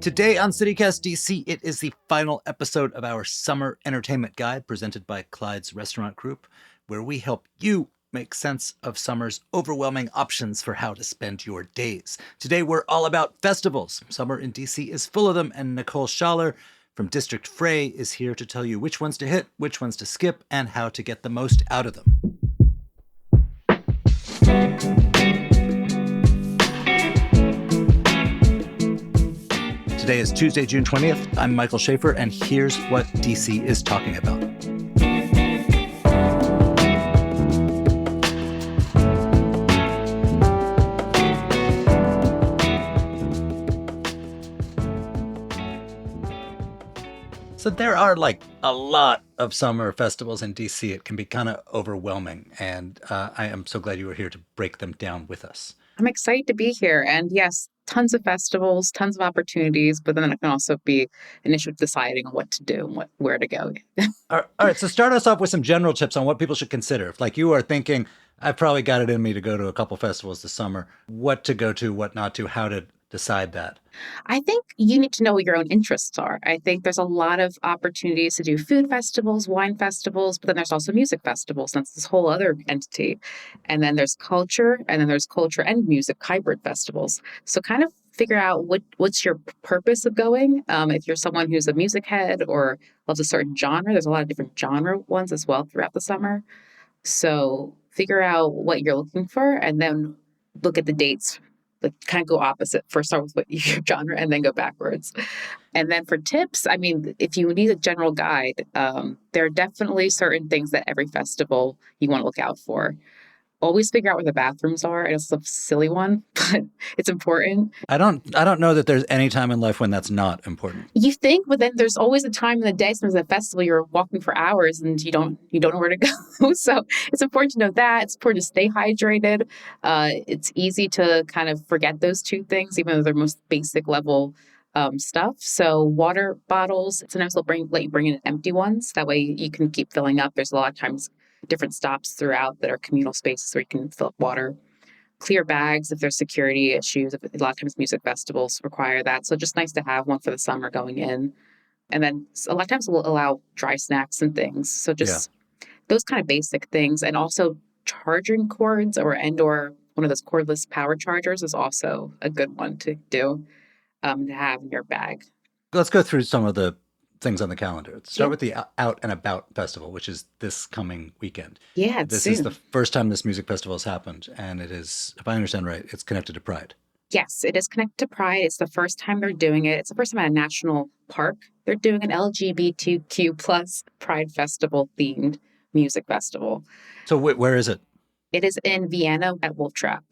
Today on CityCast DC, it is the final episode of our Summer Entertainment Guide presented by Clyde's Restaurant Group, where we help you make sense of summer's overwhelming options for how to spend your days. Today, we're all about festivals. Summer in DC is full of them, and Nicole Schaller from District Fray is here to tell you which ones to hit, which ones to skip, and how to get the most out of them. Today is Tuesday, June 20th. I'm Michael Schaefer, and here's what DC is talking about. So there are a lot of summer festivals in DC. It can be kind of overwhelming, and I am so glad you were here to break them down with us. I'm excited to be here. And yes, tons of festivals, tons of opportunities, but then it can also be an issue of deciding on what to do and where to go. All right, so start us off with some general tips on what people should consider. If you are thinking, I've probably got it in me to go to a couple festivals this summer, what to go to, what not to, how to decide that? I think you need to know what your own interests are. I think there's a lot of opportunities to do food festivals, wine festivals, but then there's also music festivals. That's this whole other entity. And then there's culture, and then there's culture and music hybrid festivals. So kind of figure out what's your purpose of going. If you're someone who's a music head or loves a certain genre, there's a lot of different genre ones as well throughout the summer. So figure out what you're looking for and then look at the dates. Kind of go opposite. First start with what your genre and then go backwards. And then for tips, I mean, if you need a general guide, there are definitely certain things that every festival you want to look out for. Always figure out where the bathrooms are. It's a silly one, but it's important. I don't know that there's any time in life when that's not important. You think, but then there's always a time in the day. Sometimes at a festival, you're walking for hours and you don't know where to go. So it's important to know that. It's important to stay hydrated. It's easy to kind of forget those two things, even though they're most basic level stuff. So water bottles, sometimes they'll let you bring in empty ones. That way you can keep filling up. There's a lot of times different stops throughout that are communal spaces where you can fill up water. Clear bags if there's security issues. A lot of times music festivals require that. So just nice to have one for the summer going in. And then a lot of times we'll allow dry snacks and things. So just those kind of basic things. And also charging cords or one of those cordless power chargers is also a good one to do, to have in your bag. Let's go through some of the things on the calendar. Let's start with the Out and About Festival, which is this coming weekend. Yeah, this is the first time this music festival has happened, and it is, if I understand right, it's connected to Pride. Yes, it is connected to Pride. It's the first time they're doing it. It's the first time at a national park. They're doing an LGBTQ plus Pride Festival themed music festival. So where is it? It is in Vienna at Wolf Trap.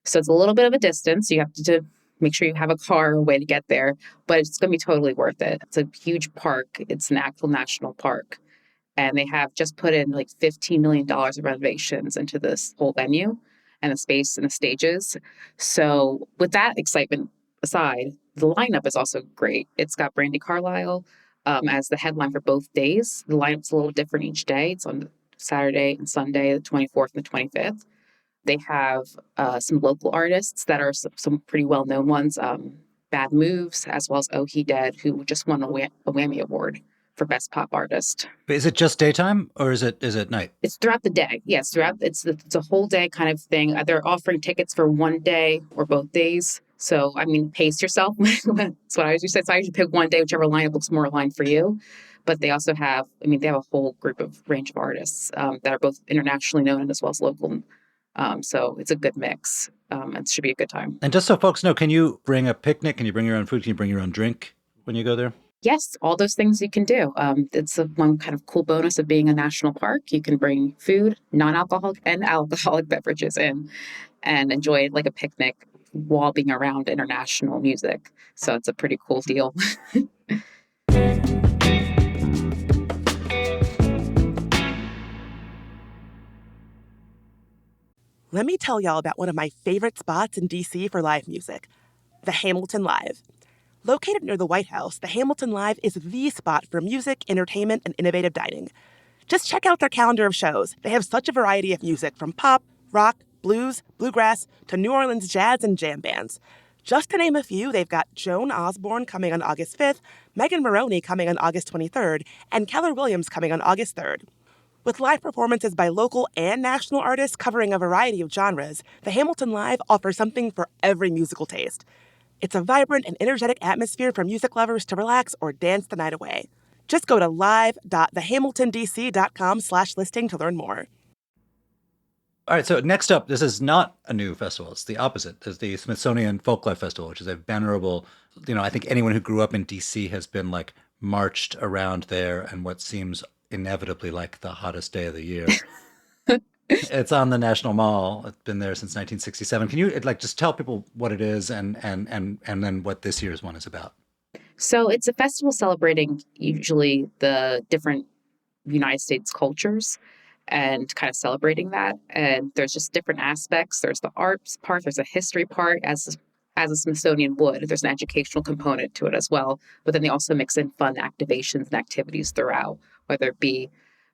So it's a little bit of a distance. You have to make sure you have a car or a way to get there, but it's going to be totally worth it. It's a huge park. It's an actual national park. And they have just put in $15 million of renovations into this whole venue and the space and the stages. So with that excitement aside, the lineup is also great. It's got Brandi Carlile as the headline for both days. The lineup's a little different each day. It's on Saturday and Sunday, the 24th and the 25th. They have some local artists that are some pretty well-known ones, Bad Moves, as well as Oh He Dead, who just won a Whammy Award for Best Pop Artist. Is it just daytime or is it night? It's throughout the day. Yes, it's a whole day kind of thing. They're offering tickets for one day or both days. So, I mean, pace yourself. That's what I usually say. So I usually pick one day, whichever lineup looks more aligned for you. But they also have, they have a whole range of artists that are both internationally known as well as local. So it's a good mix. It should be a good time. And just so folks know, can you bring a picnic? Can you bring your own food? Can you bring your own drink when you go there? Yes, all those things you can do. It's one kind of cool bonus of being a national park. You can bring food, non-alcoholic and alcoholic beverages in and enjoy it like a picnic while being around international music. So it's a pretty cool deal. Let me tell y'all about one of my favorite spots in DC for live music, the Hamilton Live. Located near the White House, the Hamilton Live is the spot for music, entertainment, and innovative dining. Just check out their calendar of shows. They have such a variety of music from pop, rock, blues, bluegrass, to New Orleans jazz and jam bands. Just to name a few, they've got Joan Osborne coming on August 5th, Megan Maroney coming on August 23rd, and Keller Williams coming on August 3rd. With live performances by local and national artists covering a variety of genres, the Hamilton Live offers something for every musical taste. It's a vibrant and energetic atmosphere for music lovers to relax or dance the night away. Just go to live.thehamiltondc.com/listing to learn more. All right, so next up, this is not a new festival. It's the opposite. There's the Smithsonian Folklife Festival, which is a venerable, I think anyone who grew up in DC has been like marched around there and what seems inevitably like the hottest day of the year. It's on the National Mall. It's been there since 1967. Can you just tell people what it is and then what this year's one is about? So it's a festival celebrating usually the different United States cultures and kind of celebrating that. And there's just different aspects. There's the arts part, there's a history part, as a Smithsonian would. There's an educational component to it as well. But then they also mix in fun activations and activities throughout, whether it be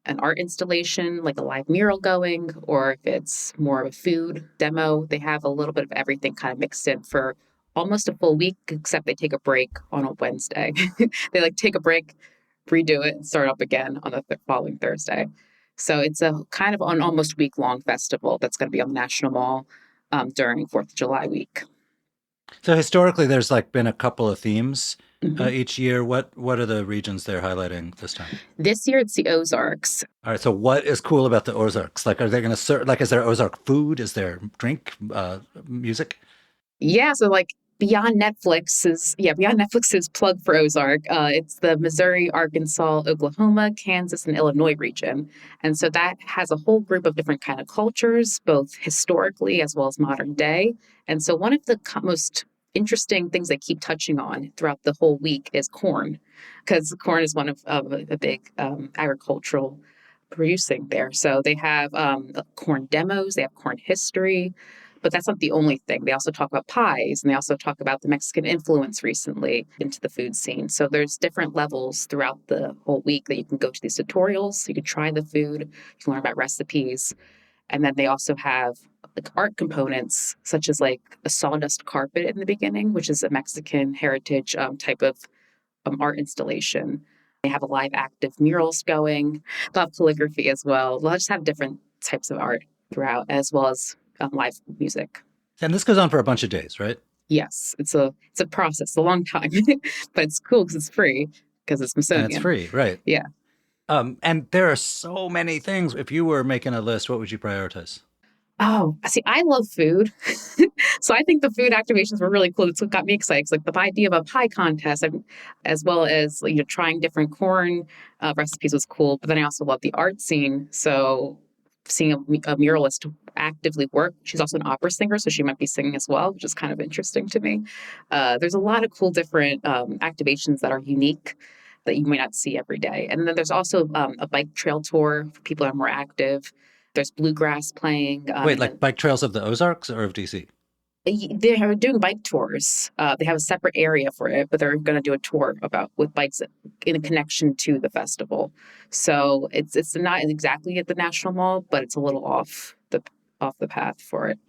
an art installation, like a live mural going, or if it's more of a food demo. They have a little bit of everything kind of mixed in for almost a full week, except they take a break on a Wednesday. They take a break, redo it, and start up again on the following Thursday. So it's a kind of an almost week-long festival that's going to be on the National Mall during 4th of July week. So historically, there's been a couple of themes each year. What are the regions they're highlighting this time? This year, it's the Ozarks. All right. So what is cool about the Ozarks? Are they going to serve? Is there Ozark food? Is there drink, music? Yeah. So Beyond Netflix's plug for Ozark. It's the Missouri, Arkansas, Oklahoma, Kansas, and Illinois region. And so that has a whole group of different kind of cultures, both historically as well as modern day. And so one of the most interesting things they keep touching on throughout the whole week is corn, because corn is one of a big agricultural producing there. So they have corn demos, they have corn history. But that's not the only thing. They also talk about pies, and they also talk about the Mexican influence recently into the food scene. So there's different levels throughout the whole week that you can go to these tutorials. You can try the food. You can learn about recipes. And then they also have art components, such as a sawdust carpet in the beginning, which is a Mexican heritage type of art installation. They have a live active murals going. They'll have calligraphy as well. They'll just have different types of art throughout, as well as live music. And this goes on for a bunch of days, right? Yes, it's a process, a long time, but it's cool because it's free, because it's Smithsonian. And it's free, right? Yeah. And there are so many things. If you were making a list, what would you prioritize? Oh, see, I love food. So I think the food activations were really cool. It's what got me excited. Like the idea of a pie contest, as well as trying different corn recipes was cool. But then I also love the art scene. So seeing a muralist actively work. She's also an opera singer, so she might be singing as well, which is kind of interesting to me. There's a lot of cool different activations that are unique that you might not see every day. And then there's also a bike trail tour for people that are more active. There's bluegrass playing. Wait, bike trails of the Ozarks or of DC? They're doing bike tours. They have a separate area for it, but they're going to do a tour with bikes in a connection to the festival. So it's not exactly at the National Mall, but it's a little off the path for it.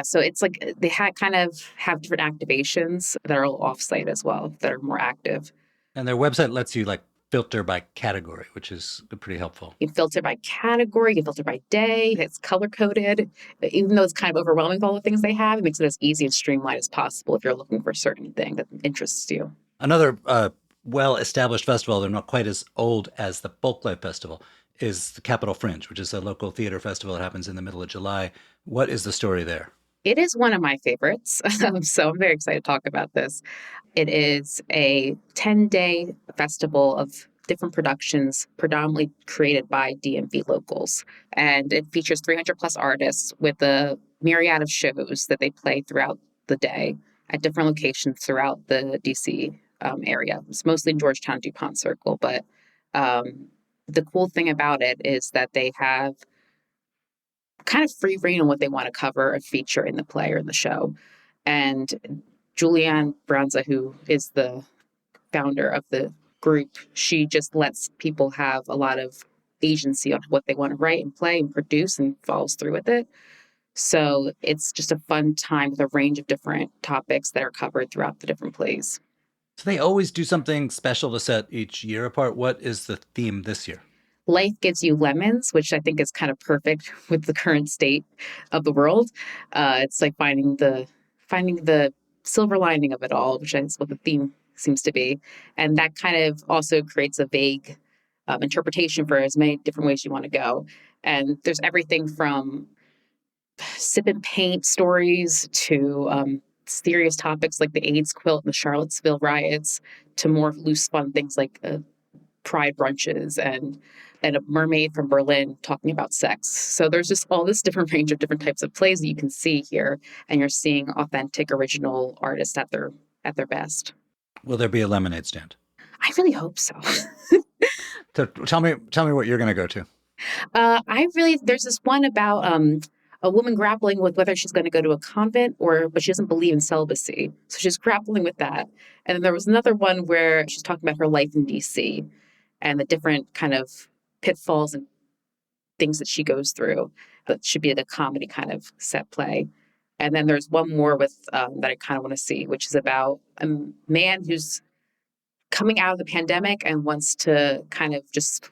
So it's they kind of have different activations that are off-site as well, that are more active. And their website lets you filter by category, which is pretty helpful. You can filter by category, you can filter by day. It's color-coded. Even though it's kind of overwhelming with all the things they have, it makes it as easy and streamlined as possible if you're looking for a certain thing that interests you. Another well-established festival, they're not quite as old as the Folklife Festival, is the Capitol Fringe, which is a local theater festival that happens in the middle of July. What is the story there? It is one of my favorites, so I'm very excited to talk about this. It is a 10-day festival of different productions, predominantly created by DMV locals. And it features 300 plus artists with a myriad of shows that they play throughout the day at different locations throughout the DC area. It's mostly in Georgetown, DuPont Circle, but the cool thing about it is that they have kind of free reign on what they want to cover or feature in the play or in the show. And Julianne Branza, who is the founder of the group, she just lets people have a lot of agency on what they want to write and play and produce, and follows through with it. So it's just a fun time with a range of different topics that are covered throughout the different plays. So they always do something special to set each year apart. What is the theme this year? Life gives you lemons, which I think is kind of perfect with the current state of the world. It's like finding the silver lining of it all, which is what the theme seems to be, and that kind of also creates a vague interpretation for as many different ways you want to go. And there's everything from sip and paint stories to serious topics like the AIDS quilt and the Charlottesville riots to more loose fun things like pride brunches and a mermaid from Berlin talking about sex. So there's just all this different range of different types of plays that you can see here, and you're seeing authentic, original artists at their best. Will there be a lemonade stand? I really hope so. So tell me what you're going to go to. There's this one about a woman grappling with whether she's going to go to a convent but she doesn't believe in celibacy. So she's grappling with that. And then there was another one where she's talking about her life in DC and the different kind of pitfalls and things that she goes through. That should be like a comedy kind of set play. And then there's one more with that I kind of want to see, which is about a man who's coming out of the pandemic and wants to kind of just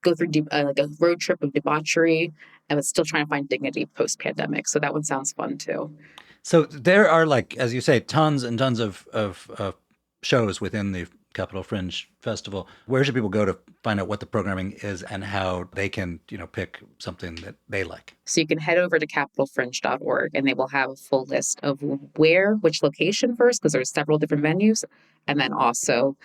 go through like a road trip of debauchery and was still trying to find dignity post-pandemic. So that one sounds fun too. So there are, like, as you say, tons and tons of shows within the Capitol Fringe Festival. Where should people go to find out what the programming is and how they can, pick something that they like? So you can head over to capitolfringe.org and they will have a full list of which location first, because there's several different venues, and then also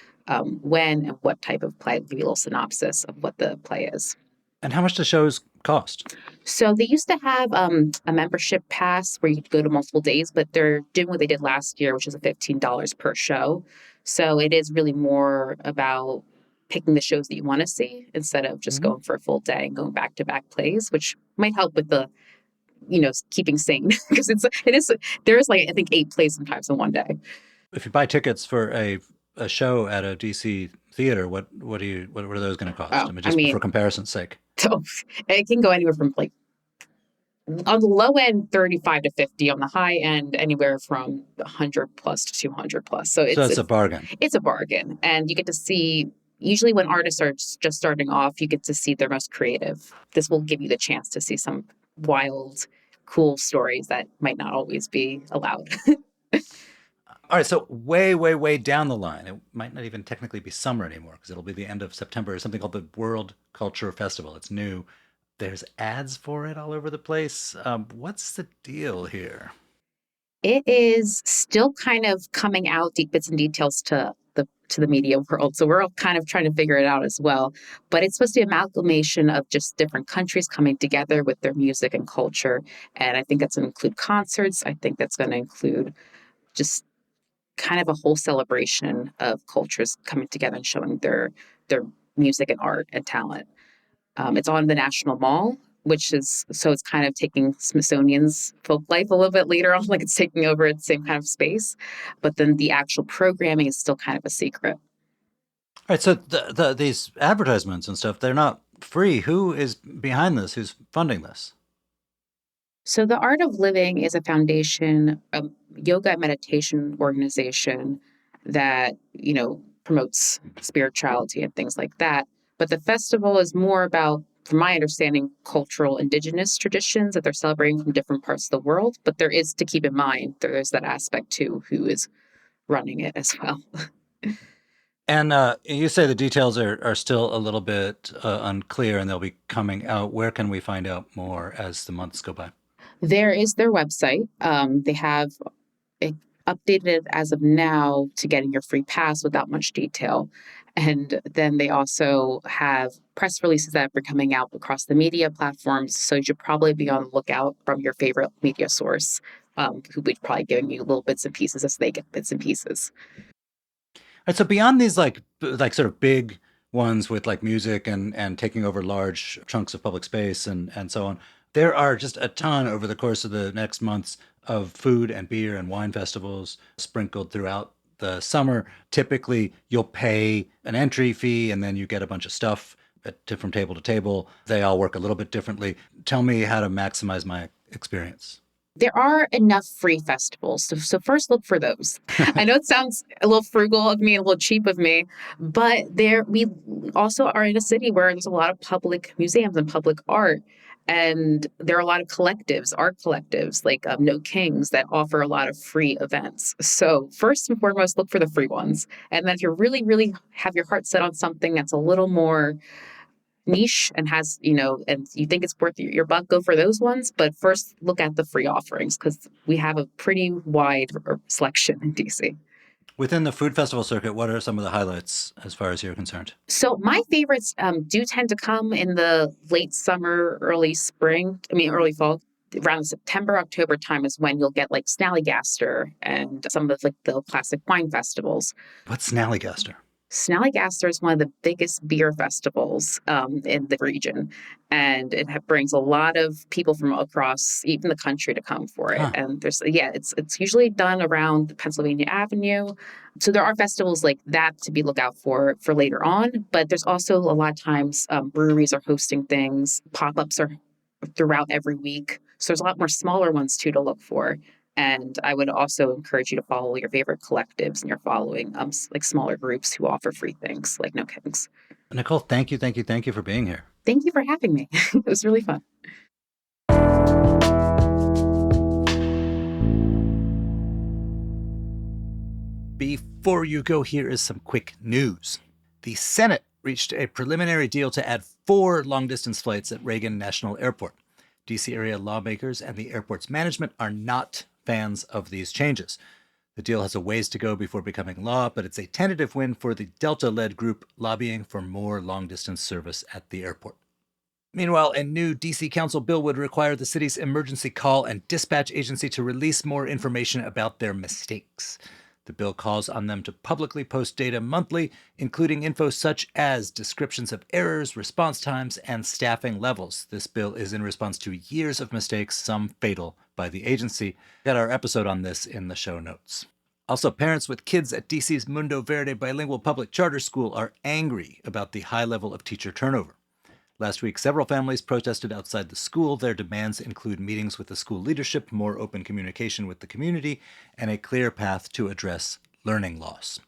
when and what type of play. I'll give you a little synopsis of what the play is. And how much do shows cost? So they used to have a membership pass where you could go to multiple days, but they're doing what they did last year, which is a $15 per show. So it is really more about picking the shows that you want to see instead of just going for a full day and going back-to-back plays, which might help with the, keeping sane because there is like, I think 8 plays sometimes in one day. If you buy tickets for a show at a DC theater, what are those going to cost? For comparison's sake. So it can go anywhere from like on the low end, 35 to 50, on the high end, anywhere from 100 plus to 200 plus. So it's a bargain. It's a bargain. And you get to see, usually when artists are just starting off, you get to see their most creative. This will give you the chance to see some wild, cool stories that might not always be allowed. All right, so way, way, way down the line, it might not even technically be summer anymore because it'll be the end of September, something called the World Culture Festival. It's new. There's ads for it all over the place. What's the deal here? It is still kind of coming out, deep bits and details to the media world. So we're all kind of trying to figure it out as well. But it's supposed to be an amalgamation of just different countries coming together with their music and culture. And I think that's going to include concerts. I think that's going to include just kind of a whole celebration of cultures coming together and showing their music and art and talent. It's on the National Mall, so it's kind of taking Smithsonian's folk life a little bit later on, like it's taking over the same kind of space. But then the actual programming is still kind of a secret. All right, so these advertisements and stuff, they're not free. Who is behind this? Who's funding this? So the Art of Living is a foundation, a yoga and meditation organization that, promotes spirituality and things like that. But the festival is more about, from my understanding, cultural indigenous traditions that they're celebrating from different parts of the world. But there is to keep in mind, there is that aspect too, who is running it as well. And you say the details are still a little bit unclear and they'll be coming out. Where can we find out more as the months go by? There is their website. They have it updated as of now to getting your free pass without much detail. And then they also have press releases that are coming out across the media platforms. So you should probably be on the lookout from your favorite media source, who will be probably giving you little bits and pieces as they get bits and pieces. All right, so beyond these like sort of big ones with like music and taking over large chunks of public space and so on, there are just a ton over the course of the next months of food and beer and wine festivals sprinkled throughout the summer. Typically, you'll pay an entry fee and then you get a bunch of stuff from table to table. They all work a little bit differently. Tell me how to maximize my experience? There are enough free festivals. So first look for those. I know it sounds a little frugal of me, a little cheap of me, but we also are in a city where there's a lot of public museums and public art. And there are a lot of collectives, art collectives like No Kings that offer a lot of free events. So first and foremost, look for the free ones. And then if you really, really have your heart set on something that's a little more niche and has, and you think it's worth your buck, go for those ones. But first, look at the free offerings because we have a pretty wide selection in DC. Within the food festival circuit, what are some of the highlights as far as you're concerned? So my favorites do tend to come in the late summer, early fall. Around September, October time is when you'll get like Snallygaster and some of like the classic wine festivals. What's Snallygaster? Snallygaster is one of the biggest beer festivals in the region, and it brings a lot of people from across even the country to come for it. Huh. And it's usually done around Pennsylvania Avenue. So there are festivals like that to be looked out for later on, but there's also a lot of times breweries are hosting things, pop-ups are throughout every week. So there's a lot more smaller ones too to look for. And I would also encourage you to follow your favorite collectives and you're following like smaller groups who offer free things like No Kings. Nicole, thank you for being here. Thank you for having me. It was really fun. Before you go, here is some quick news. The Senate reached a preliminary deal to add 4 long-distance flights at Reagan National Airport. D.C. area lawmakers and the airport's management are not fans of these changes. The deal has a ways to go before becoming law, but it's a tentative win for the Delta-led group lobbying for more long-distance service at the airport. Meanwhile, a new D.C. Council bill would require the city's emergency call and dispatch agency to release more information about their mistakes. The bill calls on them to publicly post data monthly, including info such as descriptions of errors, response times, and staffing levels. This bill is in response to years of mistakes, some fatal, by the agency. Got our episode on this in the show notes. Also, parents with kids at DC's Mundo Verde bilingual public charter school are angry about the high level of teacher turnover. Last week, several families protested outside the school. Their demands include meetings with the school leadership, more open communication with the community, and a clear path to address learning loss.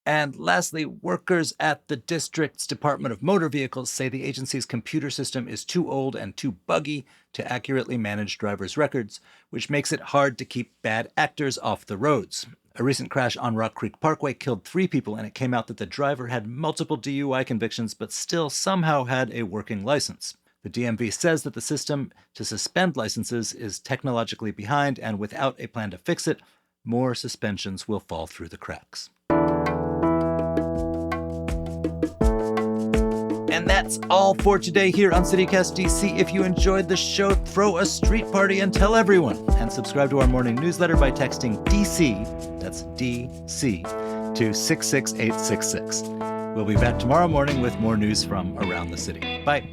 And lastly, workers at the district's Department of Motor Vehicles say the agency's computer system is too old and too buggy to accurately manage drivers' records, which makes it hard to keep bad actors off the roads. A recent crash on Rock Creek Parkway killed 3 people, and it came out that the driver had multiple DUI convictions but still somehow had a working license. The DMV says that the system to suspend licenses is technologically behind, and without a plan to fix it, more suspensions will fall through the cracks. And that's all for today here on CityCast DC. If you enjoyed the show, throw a street party and tell everyone. And subscribe to our morning newsletter by texting DC, that's DC, to 66866. We'll be back tomorrow morning with more news from around the city. Bye.